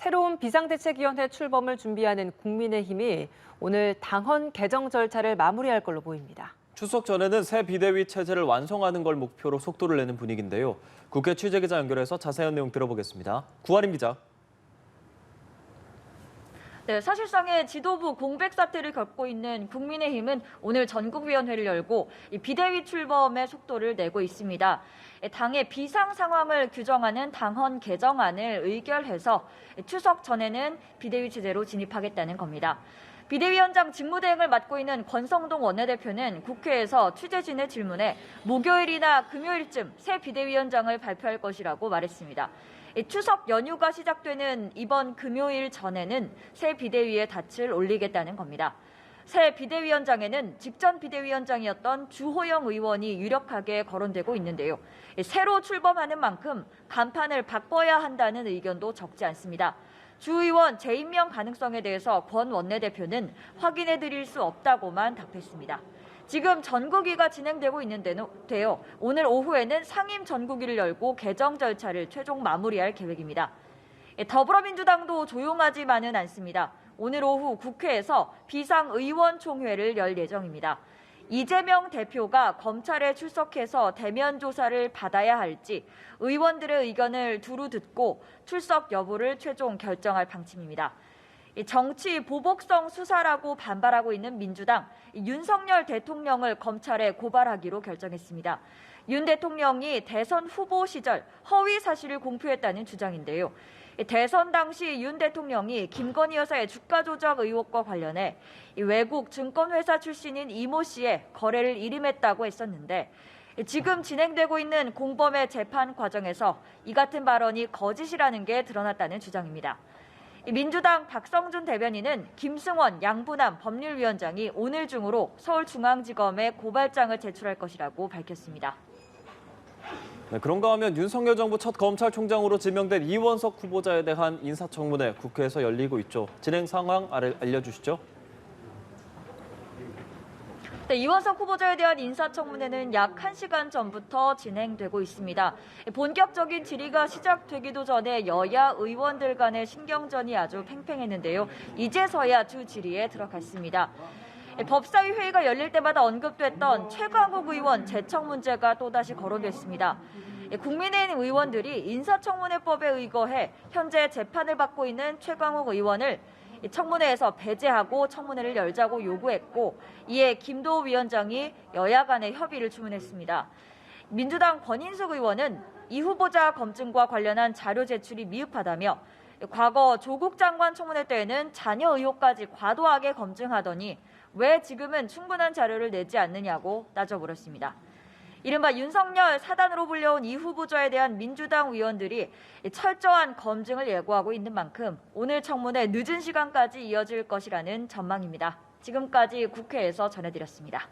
새로운 비상대책위원회 출범을 준비하는 국민의힘이 오늘 당헌 개정 절차를 마무리할 걸로 보입니다. 추석 전에는 새 비대위 체제를 완성하는 걸 목표로 속도를 내는 분위기인데요. 국회 취재기자 연결해서 자세한 내용 들어보겠습니다. 구하림 기자. 네, 사실상의 지도부 공백 사태를 겪고 있는 국민의힘은 오늘 전국위원회를 열고 비대위 출범의 속도를 내고 있습니다. 당의 비상 상황을 규정하는 당헌 개정안을 의결해서 추석 전에는 비대위 체제로 진입하겠다는 겁니다. 비대위원장 직무대행을 맡고 있는 권성동 원내대표는 국회에서 취재진의 질문에 목요일이나 금요일쯤 새 비대위원장을 발표할 것이라고 말했습니다. 추석 연휴가 시작되는 이번 금요일 전에는 새 비대위에 닻을 올리겠다는 겁니다. 새 비대위원장에는 직전 비대위원장이었던 주호영 의원이 유력하게 거론되고 있는데요. 새로 출범하는 만큼 간판을 바꿔야 한다는 의견도 적지 않습니다. 주 의원 재임명 가능성에 대해서 권 원내대표는 확인해 드릴 수 없다고만 답했습니다. 지금 전국위가 진행되고 있는데요. 오늘 오후에는 상임 전국위를 열고 개정 절차를 최종 마무리할 계획입니다. 더불어민주당도 조용하지만은 않습니다. 오늘 오후 국회에서 비상의원총회를 열 예정입니다. 이재명 대표가 검찰에 출석해서 대면 조사를 받아야 할지 의원들의 의견을 두루 듣고 출석 여부를 최종 결정할 방침입니다. 정치 보복성 수사라고 반발하고 있는 민주당, 윤석열 대통령을 검찰에 고발하기로 결정했습니다. 윤 대통령이 대선 후보 시절 허위 사실을 공표했다는 주장인데요. 대선 당시 윤 대통령이 김건희 여사의 주가 조작 의혹과 관련해 외국 증권회사 출신인 이모 씨의 거래를 일임했다고 했었는데 지금 진행되고 있는 공범의 재판 과정에서 이 같은 발언이 거짓이라는 게 드러났다는 주장입니다. 민주당 박성준 대변인은 김승원 양부남 법률위원장이 오늘 중으로 서울중앙지검에 고발장을 제출할 것이라고 밝혔습니다. 네, 그런가 하면 윤석열 정부 첫 검찰총장으로 지명된 이원석 후보자에 대한 인사청문회 국회에서 열리고 있죠. 진행 상황 알려주시죠. 네, 이원석 후보자에 대한 인사청문회는 약 1시간 전부터 진행되고 있습니다. 본격적인 질의가 시작되기도 전에 여야 의원들 간의 신경전이 아주 팽팽했는데요. 이제서야 주 질의에 들어갔습니다. 법사위 회의가 열릴 때마다 언급됐던 최광욱 의원 재청 문제가 또다시 거론됐습니다. 국민의힘 의원들이 인사청문회법에 의거해 현재 재판을 받고 있는 최광욱 의원을 청문회에서 배제하고 청문회를 열자고 요구했고 이에 김도우 위원장이 여야 간의 협의를 주문했습니다. 민주당 권인숙 의원은 이 후보자 검증과 관련한 자료 제출이 미흡하다며 과거 조국 장관 청문회 때에는 자녀 의혹까지 과도하게 검증하더니 왜 지금은 충분한 자료를 내지 않느냐고 따져물었습니다. 이른바 윤석열 사단으로 불려온 이 후보자에 대한 민주당 의원들이 철저한 검증을 예고하고 있는 만큼 오늘 청문회 늦은 시간까지 이어질 것이라는 전망입니다. 지금까지 국회에서 전해드렸습니다.